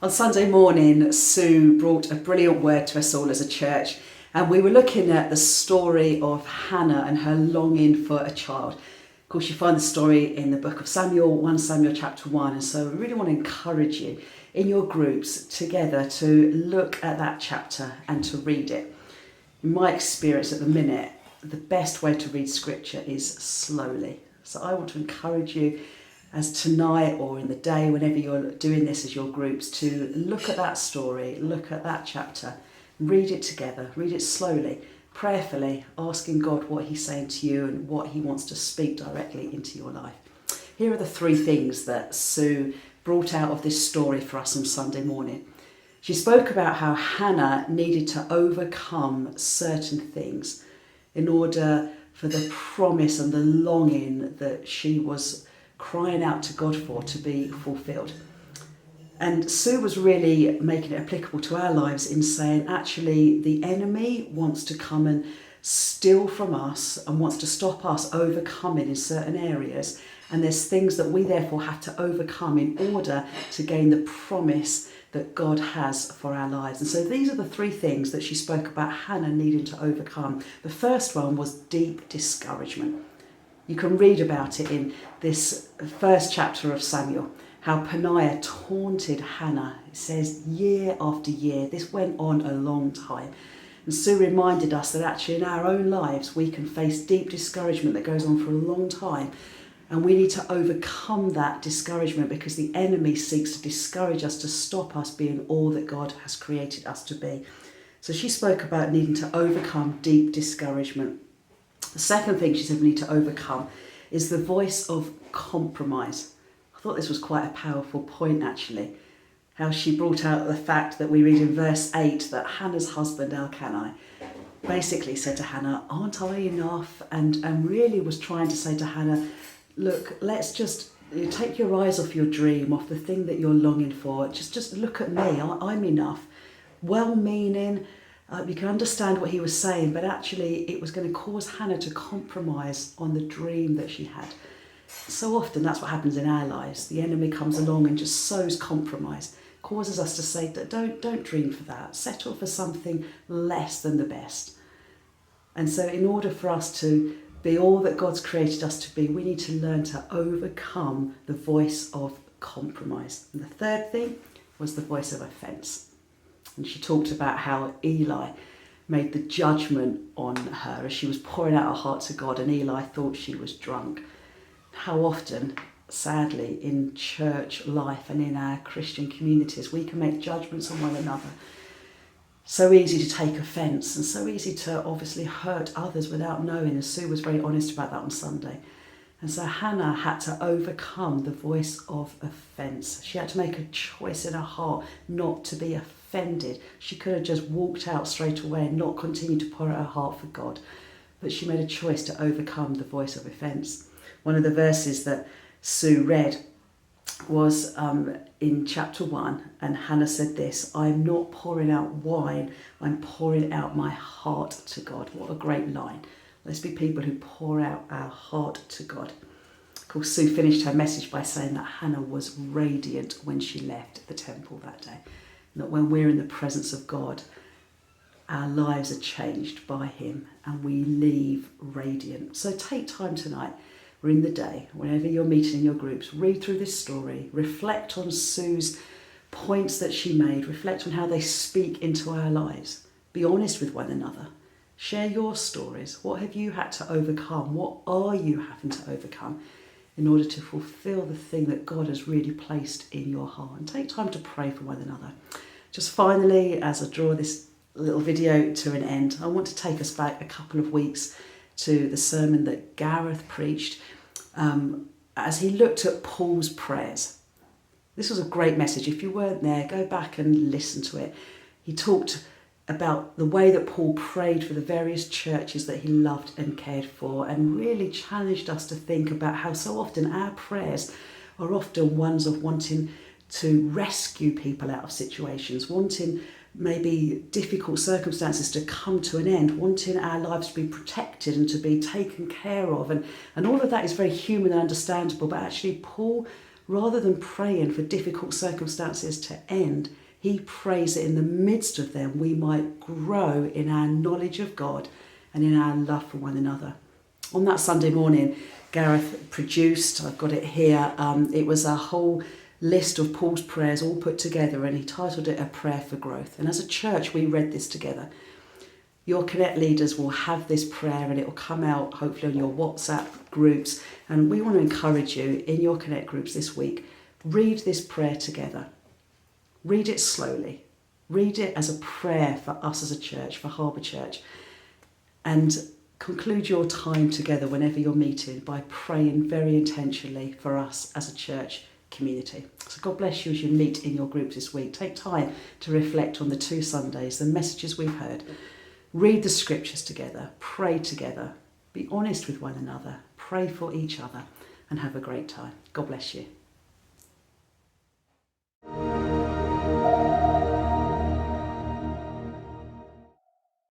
On Sunday morning, Sue brought a brilliant word to us all as a church, and we were looking at the story of Hannah and her longing for a child. Of course, you find the story in the book of Samuel, 1 Samuel chapter 1, and so we really want to encourage you in your groups together to look at that chapter and to read it. In my experience at the minute, the best way to read scripture is slowly. So I want to encourage you as tonight or in the day, whenever you're doing this as your groups, to look at that story, look at that chapter, read it together, read it slowly, prayerfully, asking God what he's saying to you and what he wants to speak directly into your life. Here are the three things that Sue brought out of this story for us on Sunday morning. She spoke about how Hannah needed to overcome certain things in order for the promise and the longing that she was crying out to God for to be fulfilled. And Sue was really making it applicable to our lives in saying, actually, the enemy wants to come and steal from us and wants to stop us overcoming in certain areas. And there's things that we therefore have to overcome in order to gain the promise that God has for our lives. And so these are the three things that she spoke about Hannah needing to overcome. The first one was deep discouragement. You can read about it in this first chapter of Samuel, how Peninnah taunted Hannah. It says year after year. This went on a long time. And Sue reminded us that actually in our own lives we can face deep discouragement that goes on for a long time. And we need to overcome that discouragement because the enemy seeks to discourage us, to stop us being all that God has created us to be. So she spoke about needing to overcome deep discouragement. The second thing she said we need to overcome is the voice of compromise. I thought this was quite a powerful point actually, how she brought out the fact that we read in verse 8 that Hannah's husband Elkanah basically said to Hannah, aren't I enough? And really was trying to say to Hannah, look, let's just take your eyes off your dream, off the thing that you're longing for. Just look at me, I'm enough. Well-meaning. You can understand what he was saying, but actually it was going to cause Hannah to compromise on the dream that she had. So often that's what happens in our lives. The enemy comes along and just sows compromise, causes us to say, don't dream for that, settle for something less than the best. And so in order for us to be all that God's created us to be, we need to learn to overcome the voice of compromise. And the third thing was the voice of offence. And she talked about how Eli made the judgment on her as she was pouring out her heart to God, and Eli thought she was drunk. How often, sadly, in church life and in our Christian communities, we can make judgments on one another. So easy to take offence and so easy to obviously hurt others without knowing, as Sue was very honest about that on Sunday. And so Hannah had to overcome the voice of offence. She had to make a choice in her heart not to be offended. She could have just walked out straight away and not continued to pour out her heart for God. But she made a choice to overcome the voice of offence. One of the verses that Sue read was in chapter 1, and Hannah said this, I'm not pouring out wine, I'm pouring out my heart to God. What a great line. Let's be people who pour out our heart to God. Of course, Sue finished her message by saying that Hannah was radiant when she left the temple that day. And that when we're in the presence of God, our lives are changed by him and we leave radiant. So take time tonight or in the day, whenever you're meeting in your groups, read through this story, reflect on Sue's points that she made, reflect on how they speak into our lives. Be honest with one another. Share your stories. What have you had to overcome? What are you having to overcome in order to fulfill the thing that God has really placed in your heart? And take time to pray for one another. Just finally, as I draw this little video to an end, I want to take us back a couple of weeks to the sermon that Gareth preached as he looked at Paul's prayers. This was a great message. If you weren't there, go back and listen to it. He talked about the way that Paul prayed for the various churches that he loved and cared for, and really challenged us to think about how so often our prayers are often ones of wanting to rescue people out of situations, wanting maybe difficult circumstances to come to an end, wanting our lives to be protected and to be taken care of. And all of that is very human and understandable, but actually Paul rather than praying for difficult circumstances to end, he prays that in the midst of them we might grow in our knowledge of God and in our love for one another. On that Sunday morning, Gareth produced, I've got it here, it was a whole list of Paul's prayers all put together, and he titled it A Prayer for Growth. And as a church, we read this together. Your Connect leaders will have this prayer, and it will come out hopefully on your WhatsApp groups. And we want to encourage you in your Connect groups this week, read this prayer together. Read it slowly. Read it as a prayer for us as a church, for Harbour Church. And conclude your time together whenever you're meeting by praying very intentionally for us as a church community. So God bless you as you meet in your groups this week. Take time to reflect on the 2 Sundays, the messages we've heard. Read the scriptures together, pray together, be honest with one another, pray for each other, and have a great time. God bless you.